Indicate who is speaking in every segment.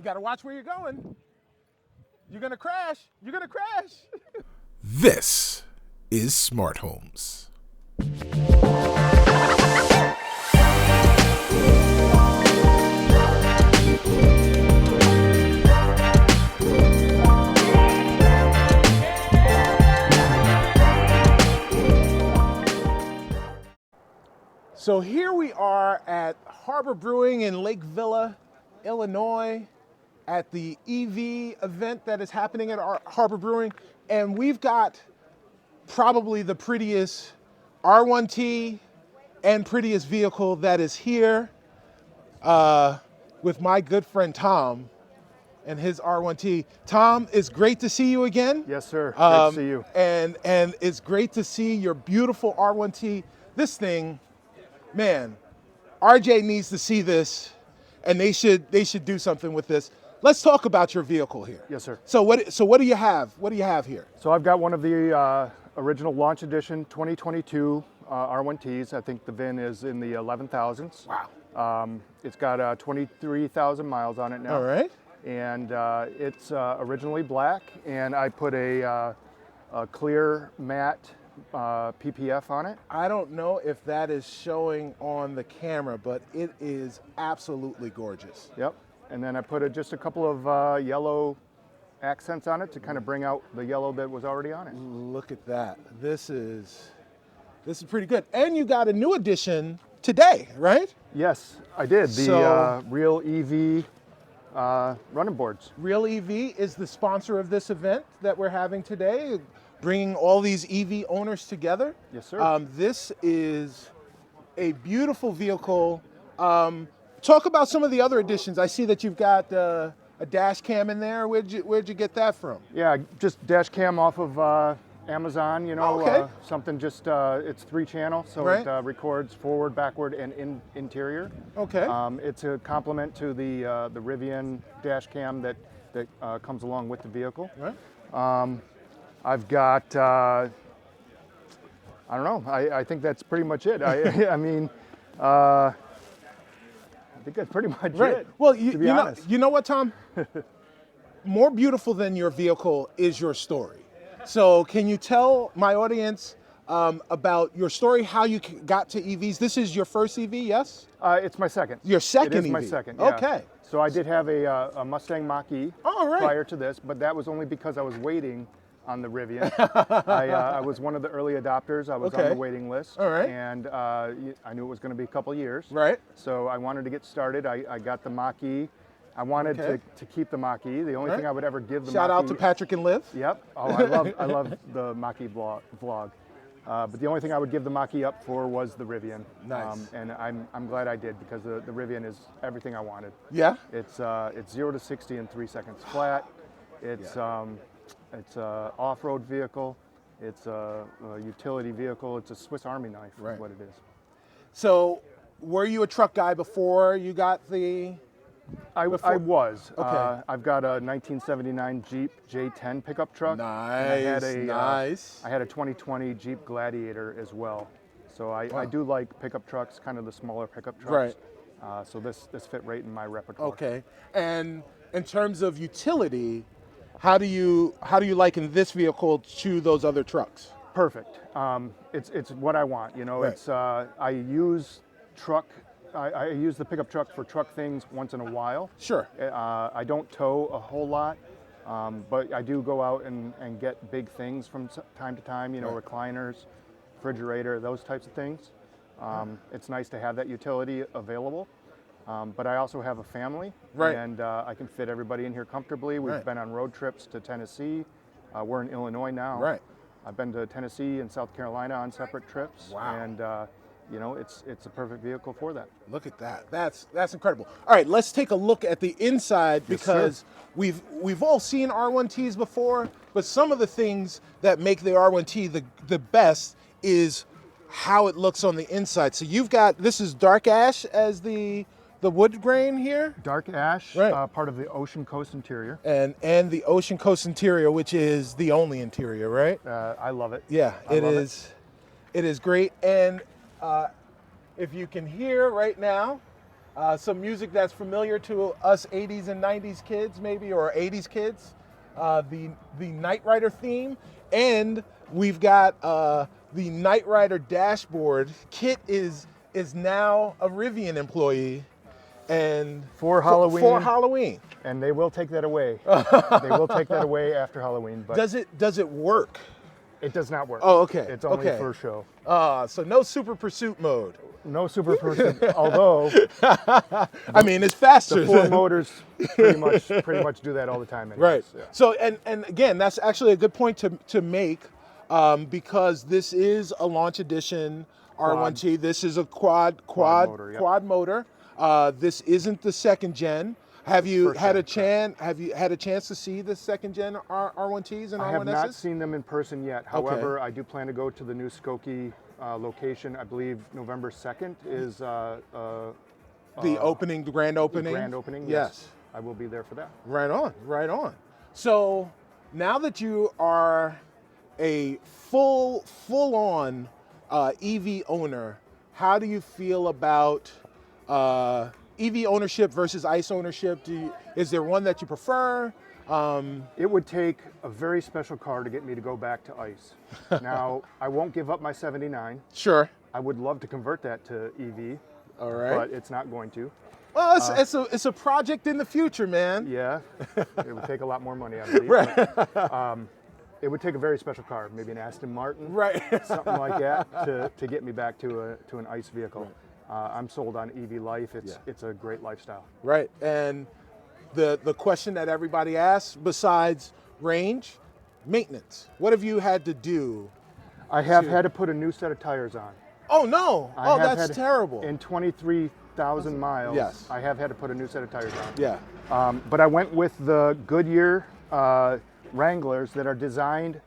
Speaker 1: You got to watch where you're going. You're going to crash. You're going to crash.
Speaker 2: This is Smart Homes.
Speaker 1: So here we are at Harbor Brewing in Lake Villa, Illinois, at the EV event that is happening at our Harbor Brewing. And we've got probably the prettiest R1T and prettiest vehicle that is here with my good friend Tom and his R1T. Tom, it's great to see you again.
Speaker 3: Yes, sir. Great to see you.
Speaker 1: And it's great to see your beautiful R1T. This thing, man, RJ needs to see this, and they should do something with this. Let's talk about your vehicle here.
Speaker 3: Yes, sir.
Speaker 1: So what do you have? What do you have here?
Speaker 3: So I've got one of the original launch edition 2022 R1Ts. I think the VIN is in the 11,000s.
Speaker 1: Wow.
Speaker 3: It's got 23,000 miles on it now.
Speaker 1: All right.
Speaker 3: And it's originally black, and I put a clear matte PPF on it.
Speaker 1: I don't know if that is showing on the camera, but it is absolutely gorgeous.
Speaker 3: Yep. And then I put just a couple of yellow accents on it to kind of bring out the yellow that was already on it.
Speaker 1: Look at that. This is pretty good. And you got a new addition today, right?
Speaker 3: Yes, I did. The RealEV running boards.
Speaker 1: RealEV is the sponsor of this event that we're having today, bringing all these EV owners together.
Speaker 3: Yes, sir.
Speaker 1: This is a beautiful vehicle. Talk about some of the other additions. I see that you've got a dash cam in there. Where'd you get that from?
Speaker 3: Yeah, just dash cam off of Amazon, you know,
Speaker 1: okay.
Speaker 3: Something just, it's 3-channel, so
Speaker 1: right.
Speaker 3: It records forward, backward, and interior.
Speaker 1: Okay.
Speaker 3: It's a complement to the Rivian dash cam that comes along with the vehicle.
Speaker 1: Right.
Speaker 3: I've got, I don't know, I think that's pretty much it. I mean, I think that's pretty much
Speaker 1: right.
Speaker 3: it.
Speaker 1: Well,
Speaker 3: you
Speaker 1: know what, Tom? More beautiful than your vehicle is your story. So can you tell my audience about your story, how you got to EVs? This is your first EV, yes?
Speaker 3: It's my second.
Speaker 1: Your second EV?
Speaker 3: It is my second, yeah.
Speaker 1: Okay.
Speaker 3: So I did have a Mustang Mach-E
Speaker 1: right.
Speaker 3: prior to this, but that was only because I was waiting on the Rivian. I was one of the early adopters. I was on the waiting list.
Speaker 1: All right.
Speaker 3: And I knew it was going to be a couple years.
Speaker 1: Right.
Speaker 3: So I wanted to get started. I got the Mach-E. I wanted to keep the Mach-E. The only thing I would ever give the Mach-E.
Speaker 1: Shout out to Patrick and Liv.
Speaker 3: Yep. Oh, I love the Mach-E vlog. But the only thing I would give the Mach-E up for was the Rivian.
Speaker 1: Nice.
Speaker 3: And I'm glad I did, because the Rivian is everything I wanted.
Speaker 1: Yeah.
Speaker 3: It's 0 to 60 in 3 seconds flat. It's it's a off-road vehicle. It's a utility vehicle. It's a Swiss Army knife, is what it is.
Speaker 1: So, were you a truck guy before you got the?
Speaker 3: I was.
Speaker 1: Okay.
Speaker 3: I've got a 1979 Jeep J10 pickup truck.
Speaker 1: Nice. Nice.
Speaker 3: I had a 2020 Jeep Gladiator as well. So I do like pickup trucks, kind of the smaller pickup trucks.
Speaker 1: Right.
Speaker 3: So this fit right in my repertoire.
Speaker 1: Okay. And in terms of utility, how do you liken this vehicle to those other trucks?
Speaker 3: Perfect. It's what I want. You know,
Speaker 1: right.
Speaker 3: It's I use the pickup truck for truck things once in a while.
Speaker 1: Sure.
Speaker 3: I don't tow a whole lot, but I do go out and get big things from time to time. You know, recliners, refrigerator, those types of things. It's nice to have that utility available. But I also have a family, and I can fit everybody in here comfortably. We've been on road trips to Tennessee. We're in Illinois now.
Speaker 1: Right.
Speaker 3: I've been to Tennessee and South Carolina on separate trips.
Speaker 1: Wow.
Speaker 3: And you know, it's a perfect vehicle for that.
Speaker 1: Look at that. That's incredible. All right, let's take a look at the inside, because we've all seen R1Ts before, but some of the things that make the R1T the best is how it looks on the inside. So you've got, this is dark ash as the wood grain here?
Speaker 3: Dark ash, part of the Ocean Coast interior.
Speaker 1: And the Ocean Coast interior, which is the only interior, right?
Speaker 3: I love it.
Speaker 1: Yeah, it is great. And if you can hear right now, Some music that's familiar to us 80s and 90s kids, maybe, or 80s kids. The Knight Rider theme, and we've got the Knight Rider dashboard. Kit is now a Rivian employee, and
Speaker 3: For Halloween.
Speaker 1: For Halloween.
Speaker 3: And they will take that away. They will take that away after Halloween. But
Speaker 1: Does it work?
Speaker 3: it does not work.
Speaker 1: Oh, okay.
Speaker 3: It's only
Speaker 1: okay.
Speaker 3: for show.
Speaker 1: So no super pursuit mode.
Speaker 3: No super person. Although
Speaker 1: I mean, it's faster.
Speaker 3: the Ford motors pretty much do that all the time. Anyways.
Speaker 1: Right.
Speaker 3: Yeah.
Speaker 1: So and again, that's actually a good point to make, because this is a launch edition R1T. This is a quad
Speaker 3: motor, yep.
Speaker 1: quad motor. This isn't the second gen. Have you had a chance to see the second gen R1Ts and R1Ss?
Speaker 3: I have not seen them in person yet. However, I do plan to go to the new Skokie location. I believe November 2nd is
Speaker 1: the opening, the grand opening.
Speaker 3: The grand opening.
Speaker 1: Yes.
Speaker 3: I will be there for that.
Speaker 1: Right on, right on. So now that you are a full-on EV owner, how do you feel about EV ownership versus ICE ownership? Is there one that you prefer?
Speaker 3: It would take a very special car to get me to go back to ICE. Now, I won't give up my 79.
Speaker 1: Sure.
Speaker 3: I would love to convert that to EV.
Speaker 1: All right.
Speaker 3: But it's not going to.
Speaker 1: Well, it's a project in the future, man.
Speaker 3: Yeah. It would take a lot more money, I believe.
Speaker 1: Right.
Speaker 3: But, it would take a very special car, maybe an Aston Martin,
Speaker 1: right?
Speaker 3: Something like that, to get me back to an ICE vehicle. I'm sold on EV life. It's a great lifestyle.
Speaker 1: Right. And the question that everybody asks, besides range, maintenance. What have you had to do?
Speaker 3: I have had to put a new set of tires on.
Speaker 1: Oh no! Oh, that's terrible.
Speaker 3: In 23,000 miles,
Speaker 1: yes.
Speaker 3: I have had to put a new set of tires on.
Speaker 1: Yeah.
Speaker 3: But I went with the Goodyear Wranglers that are designed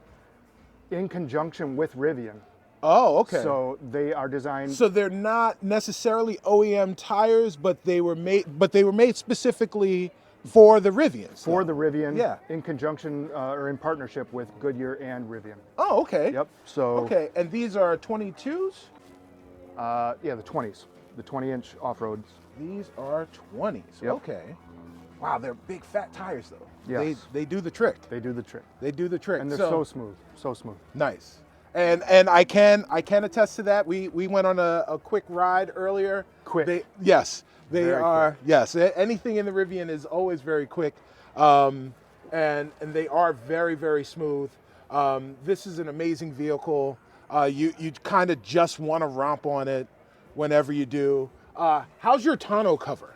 Speaker 3: in conjunction with Rivian.
Speaker 1: Oh, okay.
Speaker 3: So they are designed.
Speaker 1: So they're not necessarily OEM tires, but they were made specifically for the Rivians.
Speaker 3: For the Rivian,
Speaker 1: yeah.
Speaker 3: In conjunction or in partnership with Goodyear and Rivian.
Speaker 1: Oh, okay.
Speaker 3: Yep. So.
Speaker 1: Okay, and these are 22s?
Speaker 3: Yeah, the 20s, the 20-inch off-roads.
Speaker 1: These are 20s.
Speaker 3: Yep.
Speaker 1: Okay. Wow, they're big fat tires though.
Speaker 3: Yes.
Speaker 1: They do the trick.
Speaker 3: They do the trick.
Speaker 1: They do the trick.
Speaker 3: And they're so smooth, so smooth.
Speaker 1: Nice. And I can attest to that. We went on a quick ride earlier.
Speaker 3: Quick.
Speaker 1: Yes, they
Speaker 3: Very
Speaker 1: are.
Speaker 3: quick.
Speaker 1: Yes, anything in the Rivian is always very quick, and they are very, very smooth. This is an amazing vehicle. You kind of just want to romp on it whenever you do. How's your tonneau cover?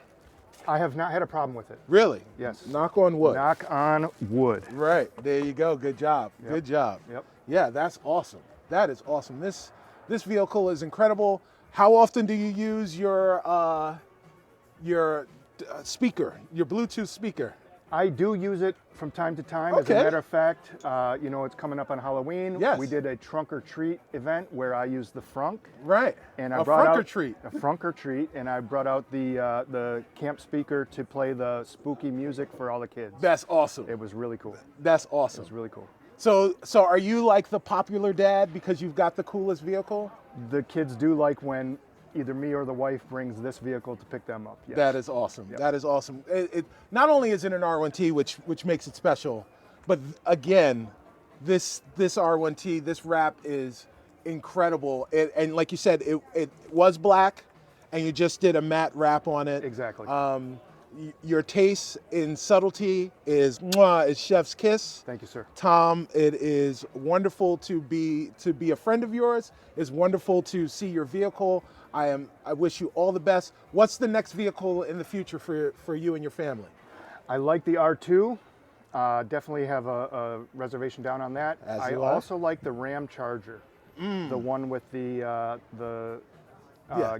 Speaker 3: I have not had a problem with it.
Speaker 1: Really?
Speaker 3: Yes.
Speaker 1: Knock on wood.
Speaker 3: Knock on wood.
Speaker 1: Right. There you go. Good job.
Speaker 3: Yep.
Speaker 1: Good job.
Speaker 3: Yep.
Speaker 1: Yeah, that's awesome. That is awesome. This vehicle is incredible. How often do you use your speaker, your Bluetooth speaker?
Speaker 3: I do use it from time to time.
Speaker 1: Okay.
Speaker 3: As a matter of fact, it's coming up on Halloween.
Speaker 1: Yes.
Speaker 3: We did a trunk or treat event where I used the frunk.
Speaker 1: Right.
Speaker 3: And I
Speaker 1: a
Speaker 3: brought
Speaker 1: frunk
Speaker 3: out
Speaker 1: or treat.
Speaker 3: a frunk or treat, and I brought out the camp speaker to play the spooky music for all the kids.
Speaker 1: That's awesome.
Speaker 3: It was really cool.
Speaker 1: That's
Speaker 3: It
Speaker 1: awesome.
Speaker 3: was really cool.
Speaker 1: So are you like the popular dad because you've got the coolest vehicle?
Speaker 3: The kids do like when either me or the wife brings this vehicle to pick them up. Yes.
Speaker 1: That is awesome.
Speaker 3: Yep.
Speaker 1: That is awesome. It not only is it an R1T, which makes it special, but again, this R1T, this wrap is incredible. And like you said, it was black, and you just did a matte wrap on it.
Speaker 3: Exactly.
Speaker 1: Your taste in subtlety is chef's kiss.
Speaker 3: Thank you, sir.
Speaker 1: Tom, it is wonderful to be a friend of yours. It's wonderful to see your vehicle. I wish you all the best. What's the next vehicle in the future for you and your family?
Speaker 3: I like the R2. Definitely have a reservation down on that. I also like the Ram Charger, the one with the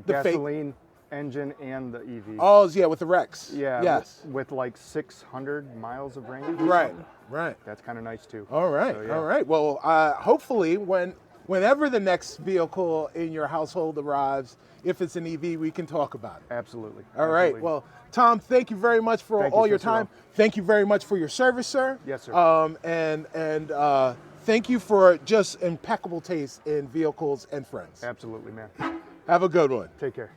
Speaker 3: gasoline engine and the EV.
Speaker 1: Oh, yeah, with the Rex.
Speaker 3: Yeah.
Speaker 1: Yes.
Speaker 3: With like 600 miles of range.
Speaker 1: Right. Right.
Speaker 3: That's kind of nice too.
Speaker 1: All right.
Speaker 3: So, yeah.
Speaker 1: All right. Well, hopefully whenever the next vehicle in your household arrives, if it's an EV, we can talk about it.
Speaker 3: Absolutely.
Speaker 1: All right.
Speaker 3: Absolutely.
Speaker 1: Well, Tom, thank you very much for
Speaker 3: Thank
Speaker 1: all
Speaker 3: you,
Speaker 1: your
Speaker 3: Sir
Speaker 1: time.
Speaker 3: Cyril.
Speaker 1: Thank you very much for your service, sir.
Speaker 3: Yes, sir.
Speaker 1: And thank you for just impeccable taste in vehicles and friends.
Speaker 3: Absolutely, man.
Speaker 1: Have a good one.
Speaker 3: Take care.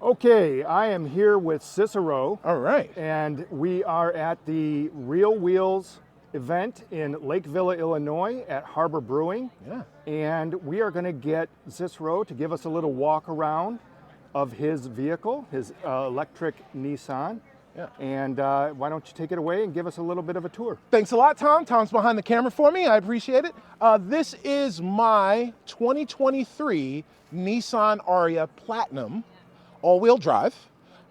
Speaker 3: Okay, I am here with Cicero,
Speaker 1: All right.
Speaker 3: and we are at the Real Wheels event in Lake Villa, Illinois at Harbor Brewing.
Speaker 1: Yeah.
Speaker 3: And we are going to get Cicero to give us a little walk around of his vehicle, his electric Nissan.
Speaker 1: Yeah.
Speaker 3: And why don't you take it away and give us a little bit of a tour?
Speaker 1: Thanks a lot, Tom. Tom's behind the camera for me. I appreciate it. This is my 2023 Nissan Ariya Platinum all-wheel drive.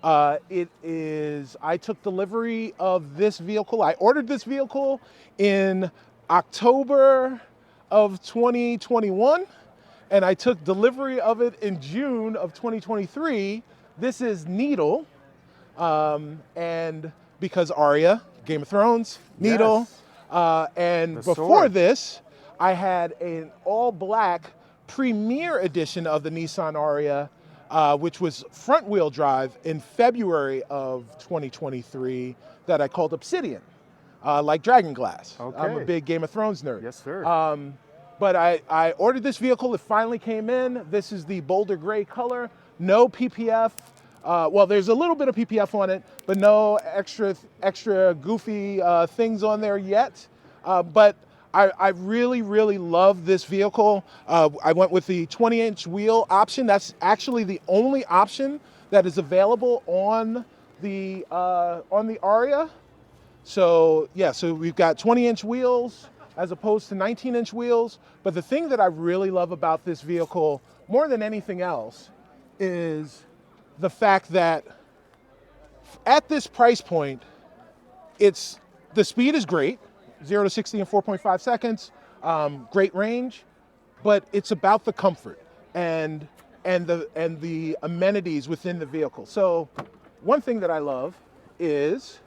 Speaker 1: I took delivery of this vehicle. I ordered this vehicle in October of 2021, and I took delivery of it in June of 2023. This is Needle, and because Arya, Game of Thrones, Needle, and
Speaker 3: The
Speaker 1: before
Speaker 3: sword.
Speaker 1: this, I had an all-black Premier edition of the Nissan Ariya, which was front-wheel drive in February of 2023 that I called Obsidian, like Dragon Glass.
Speaker 3: Okay.
Speaker 1: I'm a big Game of Thrones nerd.
Speaker 3: Yes, sir.
Speaker 1: But I ordered this vehicle. It finally came in. This is the Boulder Gray color. No PPF. Well, there's a little bit of PPF on it, but no extra goofy things on there yet. But I really, really love this vehicle. I went with the 20-inch wheel option. That's actually the only option that is available on the Ariya. So yeah, so we've got 20-inch wheels as opposed to 19-inch wheels. But the thing that I really love about this vehicle more than anything else is the fact that at this price point, the speed is great, 0 to 60 in 4.5 seconds, great range, but it's about the comfort and the amenities within the vehicle. So one thing that I love is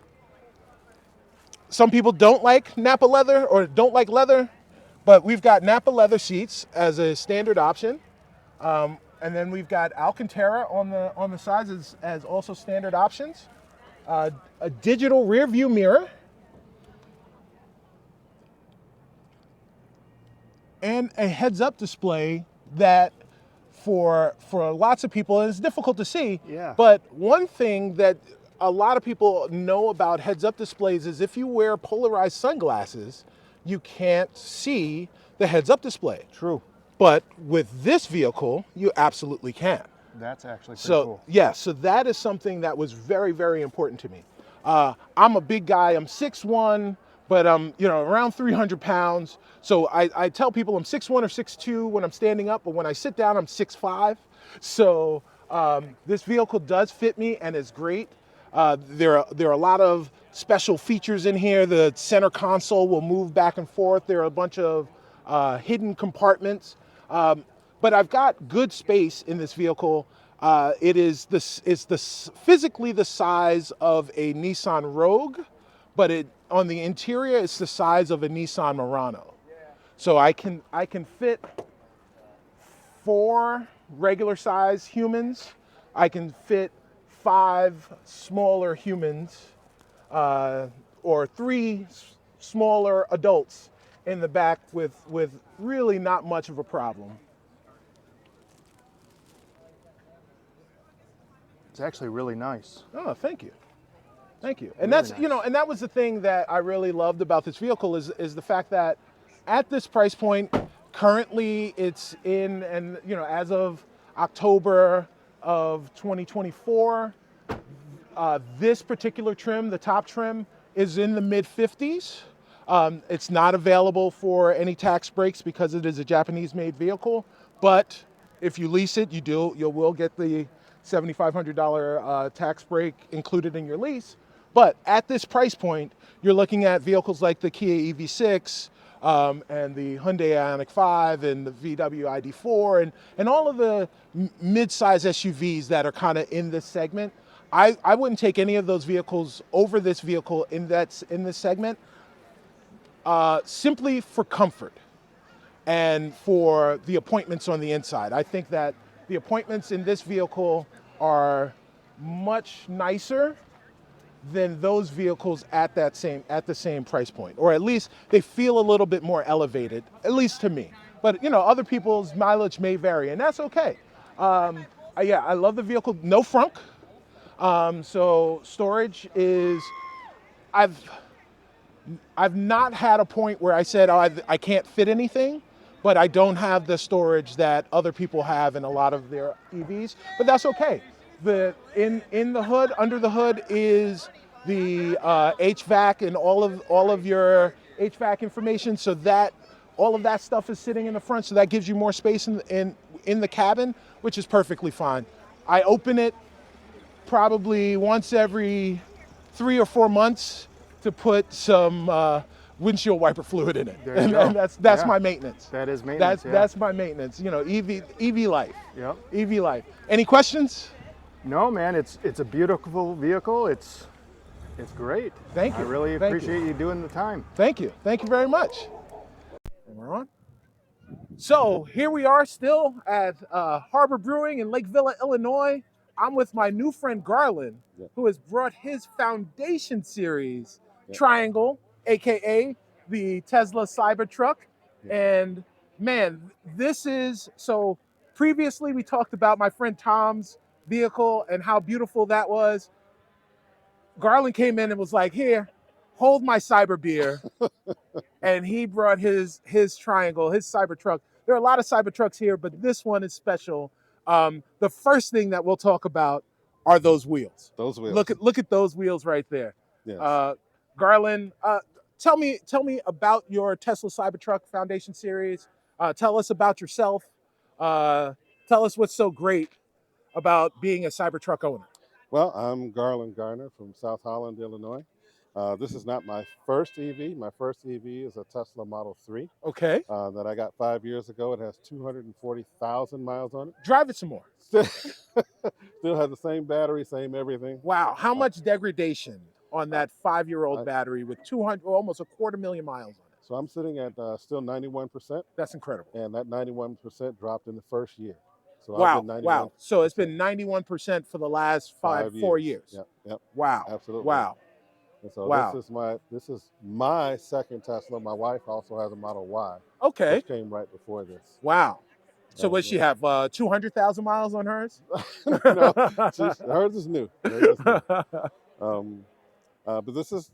Speaker 1: some people don't like Nappa leather or don't like leather, but we've got Nappa leather seats as a standard option. And then we've got Alcantara on the sides as also standard options. A digital rear view mirror. And a heads-up display that for lots of people, and it's difficult to see,
Speaker 3: Yeah.
Speaker 1: but one thing that a lot of people know about heads-up displays is if you wear polarized sunglasses, you can't see the heads-up display.
Speaker 3: True.
Speaker 1: But with this vehicle, you absolutely can.
Speaker 3: That's actually pretty
Speaker 1: So
Speaker 3: cool.
Speaker 1: yeah, so that is something that was very, very important to me. I'm a big guy. I'm 6'1", but I'm around 300 pounds. So I tell people I'm 6'1" or 6'2" when I'm standing up, but when I sit down, I'm 6'5". So this vehicle does fit me and is great. There are a lot of special features in here. The center console will move back and forth. There are a bunch of hidden compartments. But I've got good space in this vehicle. It's physically the size of a Nissan Rogue, but on the interior it's the size of a Nissan Murano. So I can fit 4 regular size humans. I can fit 5 smaller humans, or 3 smaller adults in the back with really not much of a problem.
Speaker 3: It's actually really nice.
Speaker 1: Oh, thank you. Thank you. And
Speaker 3: Really
Speaker 1: that's,
Speaker 3: nice.
Speaker 1: and that was the thing that I really loved about this vehicle is the fact that at this price point, currently it's in, and as of October of 2024, this particular trim, the top trim, is in the mid-50s. It's not available for any tax breaks because it is a Japanese-made vehicle, but if you lease it, you will get the $7,500 tax break included in your lease. But at this price point, you're looking at vehicles like the Kia EV6 and the Hyundai Ioniq 5 and the VW ID4 and all of the mid-size SUVs that are kind of in this segment. I wouldn't take any of those vehicles over this vehicle in this segment, simply for comfort and for the appointments on the inside. I think that the appointments in this vehicle are much nicer than those vehicles at the same price point, or at least they feel a little bit more elevated, at least to me. But other people's mileage may vary, and that's okay. Yeah, I love the vehicle. No frunk. So storage is, I've I've not had a point where I said, oh, I can't fit anything, but I don't have the storage that other people have in a lot of their EVs. But that's okay. In the hood, under the hood, is the HVAC and all of your HVAC information. So that all of that stuff is sitting in the front. So that gives you more space in the cabin, which is perfectly fine. I open it probably once every 3 or 4 months to put some windshield wiper fluid in it,
Speaker 3: There you
Speaker 1: and,
Speaker 3: go.
Speaker 1: and that's
Speaker 3: Yeah.
Speaker 1: my maintenance.
Speaker 3: That is maintenance.
Speaker 1: That's my maintenance. You know, EV life.
Speaker 3: Yep.
Speaker 1: EV life. Any questions?
Speaker 3: No, man, it's a beautiful vehicle. It's great.
Speaker 1: Thank
Speaker 3: I
Speaker 1: you.
Speaker 3: really
Speaker 1: Thank you.
Speaker 3: appreciate you doing the time.
Speaker 1: Thank you. Thank you very much. And we're on. So here we are still at Harbor Brewing in Lake Villa, Illinois. I'm with my new friend Garland, who has brought his Foundation Series Triangle, aka the Tesla Cybertruck. And man, this is so. Previously, we talked about my friend Tom's vehicle and how beautiful that was. Garland came in and was like, "Here, hold my cyber beer." And he brought his Triangle, his Cybertruck. There are a lot of Cybertrucks here, but this one is special. The first thing that we'll talk about are those wheels.
Speaker 4: Those wheels.
Speaker 1: Look at those wheels right there.
Speaker 4: Yes.
Speaker 1: Garland, tell me about your Tesla Cybertruck Foundation Series. Tell us about yourself. Tell us what's so great about being a Cybertruck owner.
Speaker 4: Well, I'm Garland Garner from South Holland, Illinois. This is not my first EV. My first EV is a Tesla Model 3
Speaker 1: Okay.
Speaker 4: that I got 5 years ago. It has 240,000 miles on it.
Speaker 1: Drive it some more.
Speaker 4: Still has the same battery, same everything.
Speaker 1: Wow. How much degradation on that 5-year-old battery with 200, almost 250,000 miles on it?
Speaker 4: So I'm sitting at still 91%.
Speaker 1: That's incredible.
Speaker 4: And that 91% dropped in the first year. So
Speaker 1: Wow.
Speaker 4: I've been 91%.
Speaker 1: Wow. So it's been 91% for the last 4 years.
Speaker 4: Yep.
Speaker 1: Wow.
Speaker 4: Absolutely.
Speaker 1: Wow.
Speaker 4: And so
Speaker 1: Wow.
Speaker 4: this is my second Tesla. My wife also has a Model Y.
Speaker 1: Okay.
Speaker 4: Which came right before this.
Speaker 1: Wow. So what she have 200,000 miles on hers?
Speaker 4: No, hers is new. But this is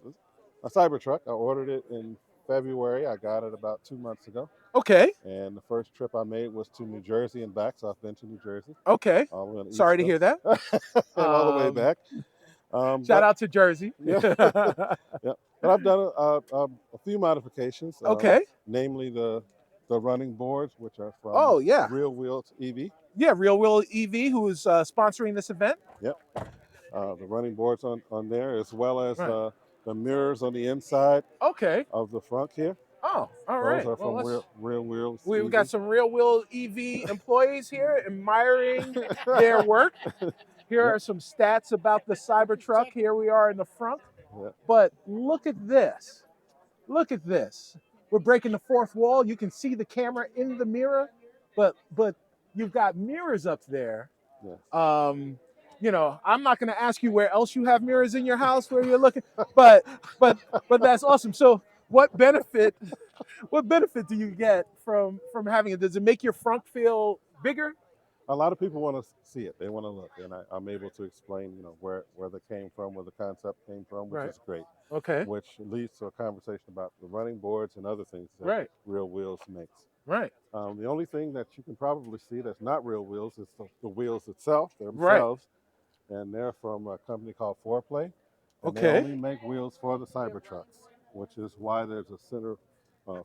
Speaker 4: a Cybertruck. I ordered it in February. I got it about 2 months ago.
Speaker 1: Okay.
Speaker 4: And the first trip I made was to New Jersey and back. So I've been to New Jersey.
Speaker 1: Okay. Sorry to hear that.
Speaker 4: All the way back.
Speaker 1: Shout out to Jersey.
Speaker 4: Yeah. Yeah. But I've done a few modifications.
Speaker 1: Okay.
Speaker 4: Namely the running boards, which are from RealWheelsEV.
Speaker 1: Yeah, RealWheelsEV, who is sponsoring this event.
Speaker 4: Yep. The running boards on there, as well as the mirrors on the inside of the front here.
Speaker 1: Oh, all right.
Speaker 4: Those are from Real Wheels.
Speaker 1: We've got some RealWheelsEV employees here admiring their work. Here are some stats about the Cybertruck. Here we are in the front.
Speaker 4: Yep.
Speaker 1: But look at this. Look at this. We're breaking the fourth wall. You can see the camera in the mirror, but you've got mirrors up there.
Speaker 4: Yes.
Speaker 1: You know, I'm not going to ask you where else you have mirrors in your house where you're looking, but that's awesome. So what benefit do you get from having it? Does it make your front feel bigger?
Speaker 4: A lot of people want to see it. They want to look, and I'm able to explain, where they came from, where the concept came from, which is great.
Speaker 1: Okay.
Speaker 4: Which leads to a conversation about the running boards and other things that Real Wheels makes.
Speaker 1: Right.
Speaker 4: The only thing that you can probably see that's not Real Wheels is the wheels themselves, and they're from a company called Foreplay. And they only make wheels for the Cybertrucks, which is why there's a center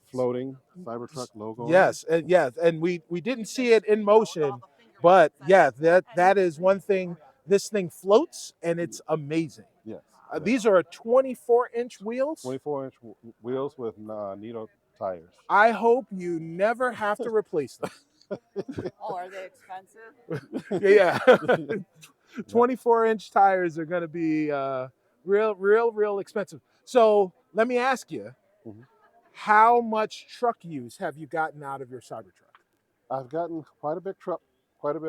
Speaker 4: floating Cybertruck logo.
Speaker 1: Yes, and we didn't see it in motion. But yeah, that is one thing. This thing floats and it's amazing.
Speaker 4: Yes.
Speaker 1: These are 24-inch wheels.
Speaker 4: 24-inch wheels with Nitto tires.
Speaker 1: I hope you never have to replace them.
Speaker 5: Oh, are they expensive?
Speaker 1: Yeah. 24-inch tires are going to be real expensive. So let me ask you, how much truck use have you gotten out of your Cybertruck?
Speaker 4: I've gotten quite a bit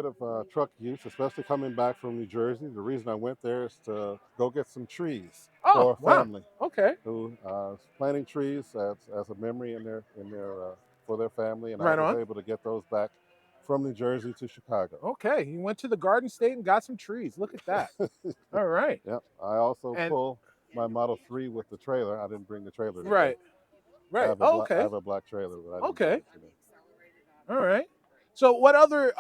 Speaker 4: of truck use, especially coming back from New Jersey. The reason I went there is to go get some trees for a family.
Speaker 1: Okay.
Speaker 4: Who is planting trees as a memory in their for their family, and
Speaker 1: Right
Speaker 4: I was
Speaker 1: on.
Speaker 4: able to get those back from New Jersey to Chicago.
Speaker 1: Okay, you went to the Garden State and got some trees. Look at that. All right.
Speaker 4: Yep. I also
Speaker 1: And
Speaker 4: pull my Model 3 with the trailer. I didn't bring the trailer today.
Speaker 1: right,
Speaker 4: I
Speaker 1: right.
Speaker 4: have a
Speaker 1: Oh,
Speaker 4: I
Speaker 1: okay,
Speaker 4: have a black trailer, but I didn't bring
Speaker 1: okay.
Speaker 4: it today.
Speaker 1: All right. So what other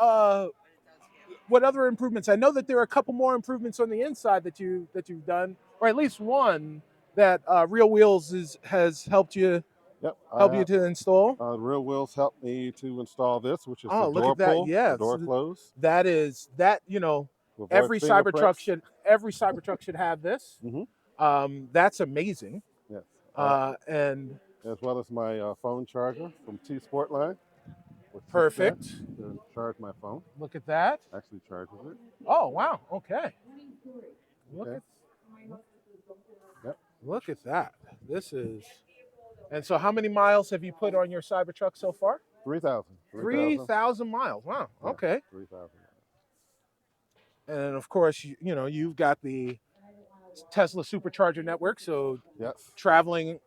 Speaker 1: improvements? I know that there are a couple more improvements on the inside that you've done, or at least one that Real Wheels has
Speaker 4: Yep.
Speaker 1: helped you to install.
Speaker 4: Real Wheels helped me to install this, which is
Speaker 1: Oh,
Speaker 4: the
Speaker 1: look
Speaker 4: door
Speaker 1: at that!
Speaker 4: pull, the
Speaker 1: Yes,
Speaker 4: door close.
Speaker 1: that is that.
Speaker 4: To avoid
Speaker 1: Every
Speaker 4: fingerprints.
Speaker 1: Every Cybertruck should have this. That's amazing.
Speaker 4: Yes.
Speaker 1: And
Speaker 4: As well as my phone charger from T Sport line, which sits there
Speaker 1: perfect.
Speaker 4: to charge my phone.
Speaker 1: Look at that.
Speaker 4: Actually charges it.
Speaker 1: Oh wow. Okay. Look
Speaker 4: Okay.
Speaker 1: at
Speaker 4: Yep.
Speaker 1: look at that. This is. And so, how many miles have you put on your Cybertruck so far?
Speaker 4: 3,000.
Speaker 1: 3,000 miles. Wow.
Speaker 4: Yeah,
Speaker 1: Okay.
Speaker 4: 3,000.
Speaker 1: And of course, you've got the Tesla supercharger network, so
Speaker 4: Yes.
Speaker 1: travel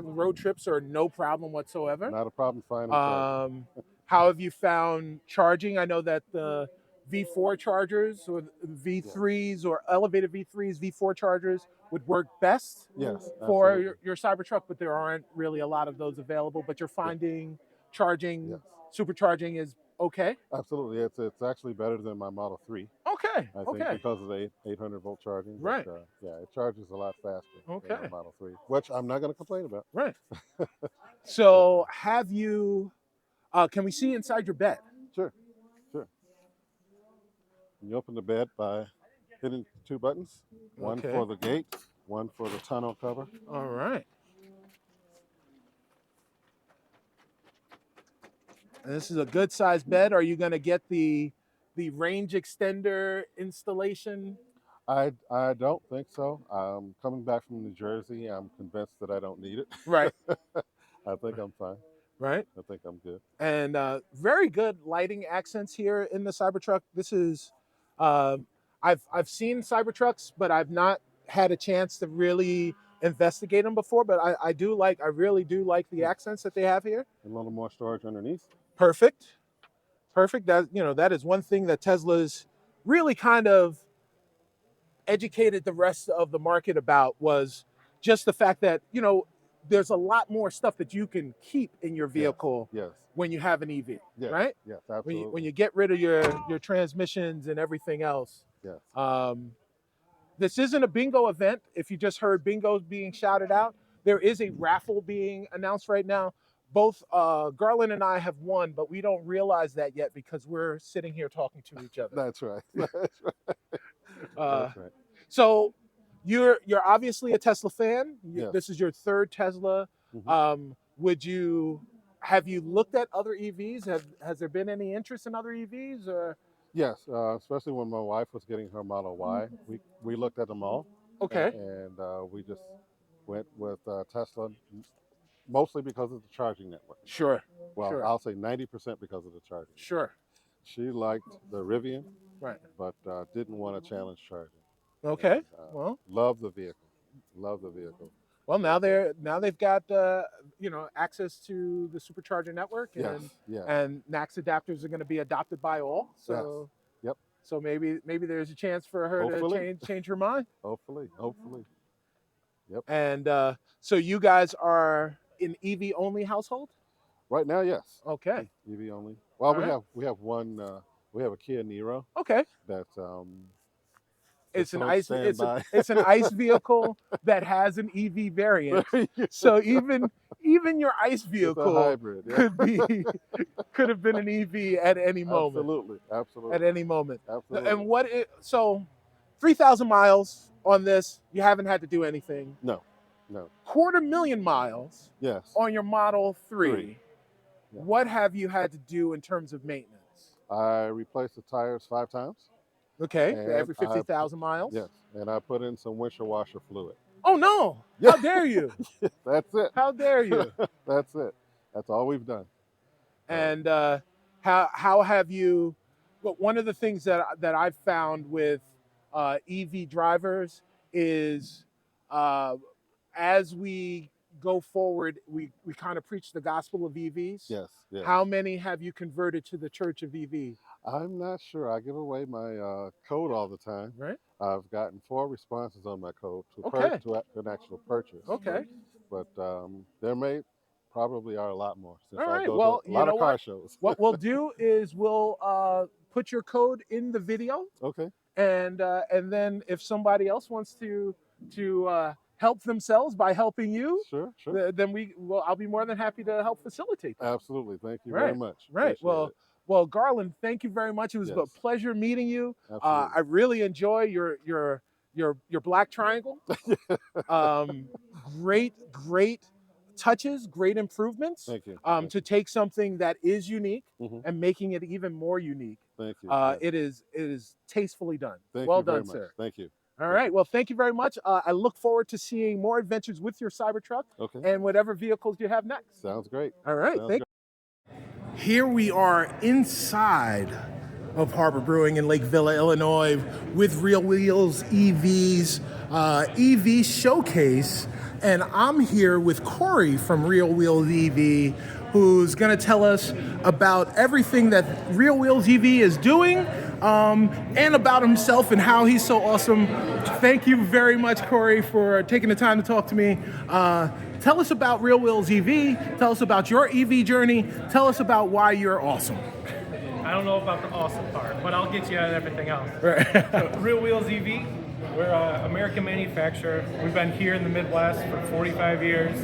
Speaker 1: road trips are no problem whatsoever.
Speaker 4: Not a problem finding charging.
Speaker 1: How have you found charging? I know that the V4 chargers or V3s or elevated V3s, V4 chargers would work best
Speaker 4: Yes.
Speaker 1: for
Speaker 4: Absolutely.
Speaker 1: your Cybertruck, but there aren't really a lot of those available. But you're finding charging,
Speaker 4: Yes.
Speaker 1: supercharging is okay?
Speaker 4: Absolutely. It's actually better than my Model 3.
Speaker 1: Okay,
Speaker 4: I think
Speaker 1: okay.
Speaker 4: because of the 800 volt charging.
Speaker 1: Right.
Speaker 4: But, yeah, it charges a lot faster than
Speaker 1: Okay.
Speaker 4: the Model 3, which I'm not going to complain about.
Speaker 1: Right. So have you, can we see inside your bed?
Speaker 4: Sure. You open the bed by hitting 2 buttons. One
Speaker 1: Okay.
Speaker 4: for the gate, one for the tonneau cover.
Speaker 1: All right. And this is a good sized bed. Are you going to get the range extender installation?
Speaker 4: I don't think so. Coming back from New Jersey, I'm convinced that I don't need it.
Speaker 1: Right.
Speaker 4: I think I'm fine.
Speaker 1: Right.
Speaker 4: I think I'm good.
Speaker 1: And very good lighting accents here in the Cybertruck. This is, I've seen Cybertrucks, but I've not had a chance to really investigate them before. But I really do like the accents that they have here.
Speaker 4: A little more storage underneath.
Speaker 1: Perfect. That is one thing that Tesla's really kind of educated the rest of the market about, was just the fact that, there's a lot more stuff that you can keep in your vehicle
Speaker 4: Yes.
Speaker 1: when you have an EV,
Speaker 4: Yes.
Speaker 1: right?
Speaker 4: Yes, absolutely.
Speaker 1: When you get rid of your transmissions and everything else.
Speaker 4: Yes.
Speaker 1: This isn't a bingo event. If you just heard bingos being shouted out, there is a raffle being announced right now. Both Garland and I have won, but we don't realize that yet because we're sitting here talking to each other.
Speaker 4: That's right. That's right. That's right.
Speaker 1: So you're obviously a Tesla fan.
Speaker 4: Yes.
Speaker 1: This is your third Tesla. Have you looked at other EVs? Has there been any interest in other EVs? Or
Speaker 4: Yes, especially when my wife was getting her Model Y, we looked at them all.
Speaker 1: okay,
Speaker 4: And we just went with Tesla, mostly because of the charging network.
Speaker 1: sure.
Speaker 4: Well,
Speaker 1: sure.
Speaker 4: I'll say 90% because of the charging.
Speaker 1: Sure.
Speaker 4: She liked the Rivian,
Speaker 1: Right.
Speaker 4: but didn't want to challenge charging.
Speaker 1: Okay.
Speaker 4: And,
Speaker 1: Well.
Speaker 4: love the vehicle. Love the vehicle.
Speaker 1: Well, now they've got access to the supercharger network, and
Speaker 4: Yes.
Speaker 1: and NACS adapters are going to be adopted by all. So
Speaker 4: Yes. Yep.
Speaker 1: So maybe there's a chance for her
Speaker 4: Hopefully.
Speaker 1: to change her mind.
Speaker 4: Hopefully. Yep.
Speaker 1: And so you guys are an EV only household?
Speaker 4: Right now, yes.
Speaker 1: Okay.
Speaker 4: EV only. Well,
Speaker 1: All right.
Speaker 4: we have one. We have a Kia Niro
Speaker 1: Okay.
Speaker 4: that's
Speaker 1: It's an
Speaker 4: on
Speaker 1: ICE.
Speaker 4: standby.
Speaker 1: It's an ICE vehicle that has an EV variant. So even your ICE
Speaker 4: It's a
Speaker 1: vehicle
Speaker 4: hybrid. Yeah.
Speaker 1: could have been an EV at any moment.
Speaker 4: Absolutely.
Speaker 1: At any moment.
Speaker 4: Absolutely.
Speaker 1: And so 3,000 miles on this, you haven't had to do anything.
Speaker 4: No.
Speaker 1: 250,000 miles
Speaker 4: Yes.
Speaker 1: on your Model 3.
Speaker 4: Three. Yeah.
Speaker 1: What have you had to do in terms of maintenance?
Speaker 4: I replaced the tires 5 times.
Speaker 1: Okay,
Speaker 4: And
Speaker 1: every 50,000 miles?
Speaker 4: Yes. And I put in some windshield washer fluid.
Speaker 1: Oh, no.
Speaker 4: Yeah.
Speaker 1: How dare you?
Speaker 4: That's it.
Speaker 1: How dare you?
Speaker 4: That's it. That's all we've done.
Speaker 1: And how have you? Well, one of the things that I've found with EV drivers is as we go forward, we kind of preach the gospel of EVs.
Speaker 4: Yes, yes.
Speaker 1: How many have you converted to the Church of EV?
Speaker 4: I'm not sure. I give away my code all the time.
Speaker 1: Right.
Speaker 4: I've gotten 4 responses on my code
Speaker 1: Okay.
Speaker 4: to an actual purchase.
Speaker 1: Okay.
Speaker 4: But there may probably are a lot more since
Speaker 1: All
Speaker 4: I
Speaker 1: right.
Speaker 4: go
Speaker 1: Well,
Speaker 4: to a lot of car shows.
Speaker 1: What we'll do is we'll put your code in the video,
Speaker 4: Okay.
Speaker 1: and then if somebody else wants to help themselves by helping you,
Speaker 4: Sure, sure.
Speaker 1: then I'll be more than happy to help facilitate that.
Speaker 4: Absolutely. Thank you
Speaker 1: Right,
Speaker 4: very much.
Speaker 1: Right.
Speaker 4: Appreciate it.
Speaker 1: Well, Garland, thank you very much. It was a
Speaker 4: Yes.
Speaker 1: pleasure meeting you.
Speaker 4: Absolutely.
Speaker 1: I really enjoy your black triangle. Great touches, great improvements.
Speaker 4: Thank you.
Speaker 1: To take something that is unique
Speaker 4: Mhm.
Speaker 1: and making it even more unique.
Speaker 4: Thank you.
Speaker 1: It is tastefully done.
Speaker 4: Thank
Speaker 1: Well
Speaker 4: you very
Speaker 1: done,
Speaker 4: much.
Speaker 1: sir.
Speaker 4: Thank you.
Speaker 1: All right. Well, thank you very much. I look forward to seeing more adventures with your Cybertruck
Speaker 4: Okay.
Speaker 1: and whatever vehicles you have next.
Speaker 4: Sounds great.
Speaker 1: All right.
Speaker 4: Sounds
Speaker 1: Thank you. Here we are inside of Harbor Brewing in Lake Villa, Illinois, with Real Wheels EV's EV showcase. And I'm here with Corey from Real Wheels EV, who's going to tell us about everything that Real Wheels EV is doing, and about himself and how he's so awesome. Thank you very much, Corey, for taking the time to talk to me. Tell us about Real Wheels EV. Tell us about your EV journey. Tell us about why you're awesome.
Speaker 6: I don't know about the awesome part, but I'll get you at everything else.
Speaker 1: Right.
Speaker 6: So, Real Wheels EV, we're an American manufacturer. We've been here in the Midwest for 45 years.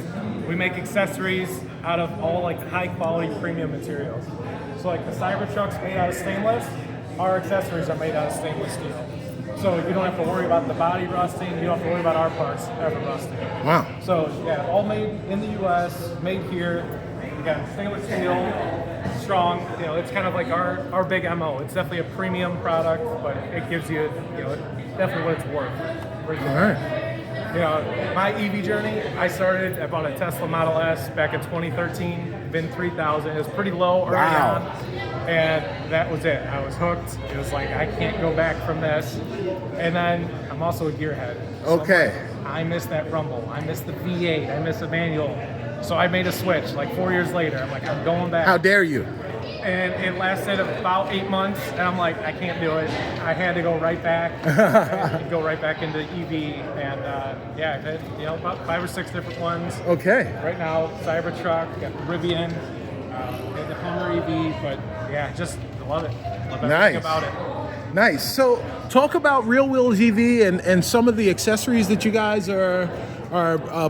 Speaker 6: We make accessories out of all like high quality premium materials. So like the Cybertruck's made out of stainless, our accessories are made out of stainless steel. So you don't have to worry about the body rusting, you don't have to worry about our parts ever rusting.
Speaker 1: Wow.
Speaker 6: So yeah, all made in the US, made here. You got stainless steel, strong. You know, it's kind of like our big MO. It's definitely a premium product, but it gives you, definitely what it's worth.
Speaker 1: All right.
Speaker 6: You know, my EV journey, I bought a Tesla Model S back in 2013, VIN 3000. It was pretty low early
Speaker 1: Wow.
Speaker 6: on, and that was it. I was hooked. It was like, I can't go back from this. And then I'm also a gearhead. So
Speaker 1: Okay.
Speaker 6: I miss that rumble. I miss the V8. I miss the manual. So I made a switch like 4 years later. I'm like, I'm going back.
Speaker 1: How dare you?
Speaker 6: And it lasted about 8 months, and I'm like, I can't do it. I had to go right back, go right back into EV, and about 5 or 6 different ones.
Speaker 1: Okay.
Speaker 6: Right now, Cybertruck, got the Rivian, and the Hummer EV, but yeah, just love it. Love everything
Speaker 1: Nice.
Speaker 6: about it.
Speaker 1: Nice. So talk about Real Wheels EV and some of the accessories that you guys are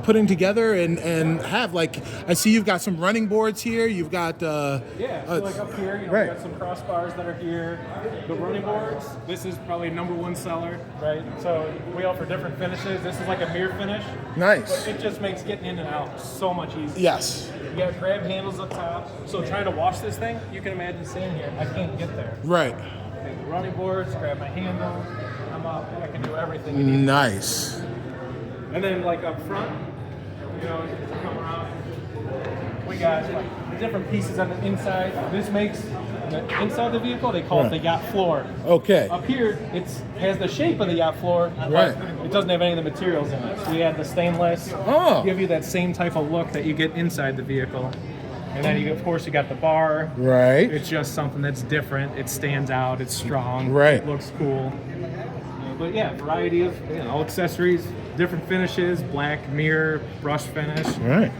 Speaker 1: putting together and have. Like, I see you've got some running boards here. You've got
Speaker 6: So like up here,
Speaker 1: right.
Speaker 6: we got some crossbars that are here. The running boards, this is probably #1 seller, right? So we offer different finishes. This is like a mirror finish.
Speaker 1: Nice.
Speaker 6: But it just makes getting in and out so much easier.
Speaker 1: Yes.
Speaker 6: You got grab handles up top. So trying to wash this thing, you can imagine sitting here. I can't get there.
Speaker 1: Right.
Speaker 6: Okay, the running boards, grab my handle, I'm up. I can do everything you need.
Speaker 1: Nice.
Speaker 6: And then like up front, come around. We got like different pieces on the inside. This makes the inside of the vehicle, they call it the yacht floor.
Speaker 1: Okay.
Speaker 6: Up here, it has the shape of the yacht floor, but
Speaker 1: Right.
Speaker 6: it doesn't have any of the materials in it. So we add the stainless, give you that same type of look that you get inside the vehicle. And then of course you got the bar.
Speaker 1: Right.
Speaker 6: It's just something that's different. It stands out. It's strong.
Speaker 1: Right.
Speaker 6: It looks cool. But yeah, variety of accessories, different finishes, black, mirror, brush finish.
Speaker 1: Right.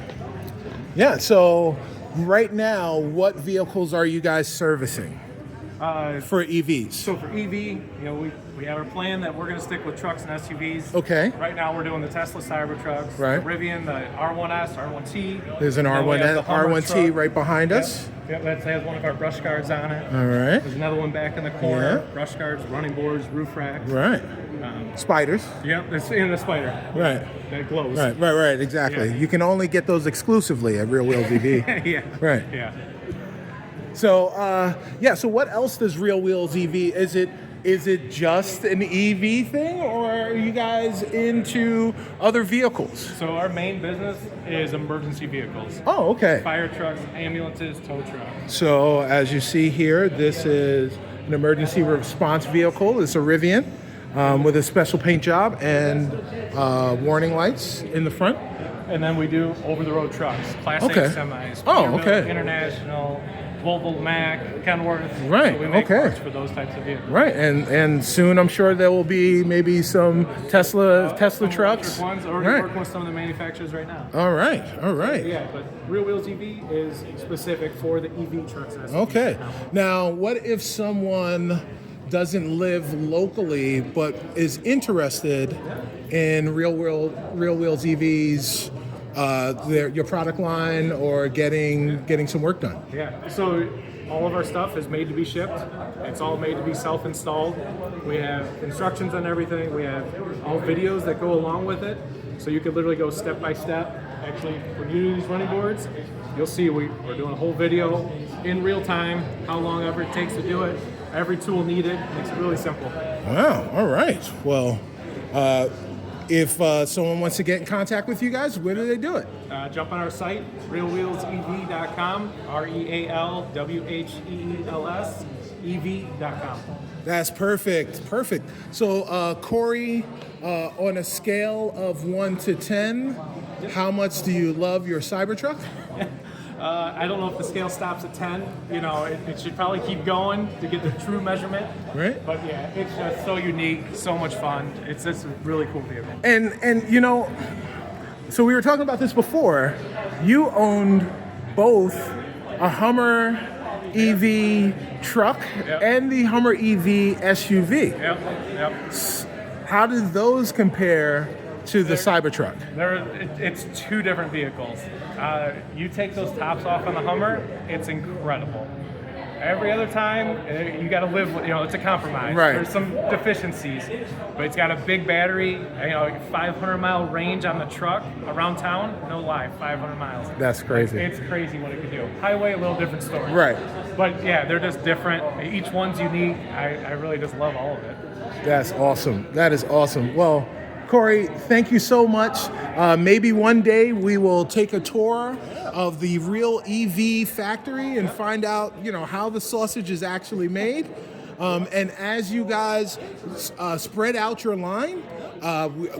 Speaker 1: Yeah. So right now, what vehicles are you guys servicing for EVs?
Speaker 6: So for EV, we have our plan that we're going to stick with trucks and SUVs.
Speaker 1: Okay.
Speaker 6: Right now we're doing the Tesla Cybertrucks,
Speaker 1: Right.
Speaker 6: the Rivian, the R1S, R1T.
Speaker 1: There's an
Speaker 6: Then we have the Hummer
Speaker 1: R1T
Speaker 6: truck.
Speaker 1: right behind us.
Speaker 6: Yep, that has one of our brush guards on it.
Speaker 1: All right.
Speaker 6: There's another one back in the corner.
Speaker 1: Yeah.
Speaker 6: Brush guards, running boards, roof racks.
Speaker 1: Right. Spiders.
Speaker 6: Yep, it's in the spider.
Speaker 1: Right.
Speaker 6: That glows.
Speaker 1: Right. Exactly.
Speaker 6: Yeah.
Speaker 1: You can only get those exclusively at Real Wheels EV.
Speaker 6: Yeah.
Speaker 1: Right.
Speaker 6: Yeah.
Speaker 1: So, so what else does Real Wheels EV? Is it just an EV thing, or are you guys into other vehicles?
Speaker 6: So our main business is emergency vehicles.
Speaker 1: Oh, okay.
Speaker 6: Fire trucks, ambulances, tow trucks.
Speaker 1: So, as you see here, this is an emergency response vehicle. It's a Rivian with a special paint job and warning lights in the front.
Speaker 6: and then we do over-the-road trucks, Class 8 semis, Peterbilt, International, Volvo, Mack, Kenworth.
Speaker 1: Right.
Speaker 6: So we make parts for those types of vehicles.
Speaker 1: Right, and soon I'm sure there will be maybe some Tesla
Speaker 6: Some
Speaker 1: trucks.
Speaker 6: electric ones already working with some of the manufacturers right now.
Speaker 1: All right.
Speaker 6: Yeah, but Real Wheels EV is specific for the EV trucks.
Speaker 1: Okay. Now, what if someone doesn't live locally but is interested in Real Wheels EV's your product line or getting some work done?
Speaker 6: Yeah. So all of our stuff is made to be shipped. It's all made to be self-installed. We have instructions on everything. We have all videos that go along with it. So you can literally go step by step. Actually, when you do these running boards, you'll see we're doing a whole video in real time, how long ever it takes to do it, every tool needed. Makes it really simple.
Speaker 1: Wow. All right. Well, if someone wants to get in contact with you guys, where do they do it?
Speaker 6: Jump on our site, RealWheelsEV.com, RealWheels, EV.com.
Speaker 1: That's perfect. So, Corey, on a scale of 1 to 10, how much do you love your Cybertruck?
Speaker 6: I don't know if the scale stops at 10. You know, it should probably keep going to get the true measurement.
Speaker 1: Right.
Speaker 6: But yeah, it's just so unique, so much fun. It's just a really cool vehicle.
Speaker 1: And you know, so we were talking about this before. You owned both a Hummer EV truck and the Hummer EV SUV.
Speaker 6: Yep.
Speaker 1: How did those compare to the Cybertruck?
Speaker 6: It's two different vehicles. You take those tops off on the Hummer, it's incredible. Every other time, you got to live with, it's a compromise.
Speaker 1: Right.
Speaker 6: There's some deficiencies, but it's got a big battery, 500-mile range on the truck around town. No lie, 500 miles.
Speaker 1: That's crazy.
Speaker 6: It's crazy what it can do. Highway, a little different story.
Speaker 1: Right.
Speaker 6: But yeah, they're just different. Each one's unique. I really just love all of it.
Speaker 1: That's awesome. That is awesome. Well, Corey, thank you so much. Maybe one day we will take a tour of the Real EV factory and find out, how the sausage is actually made. And as you guys spread out your line,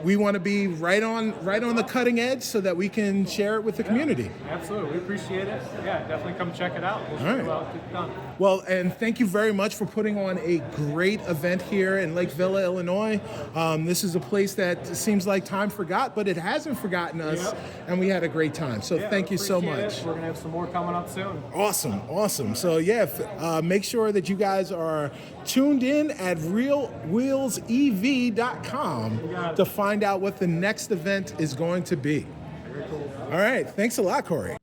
Speaker 1: we want to be right on the cutting edge so that we can share it with the community.
Speaker 6: Absolutely, we appreciate it. Yeah, definitely come check it out. We'll show you how it's done.
Speaker 1: Well, and thank you very much for putting on a great event here in Lake Villa, Illinois. This is a place that seems like time forgot, but it hasn't forgotten us, and we had a great time. So thank you so much.
Speaker 6: We're going to have some more coming up soon.
Speaker 1: Awesome. So make sure that you guys are tuned in at RealWheelsEV.com to find out what the next event is going to be.
Speaker 6: Very cool.
Speaker 1: All right. Thanks a lot, Corey.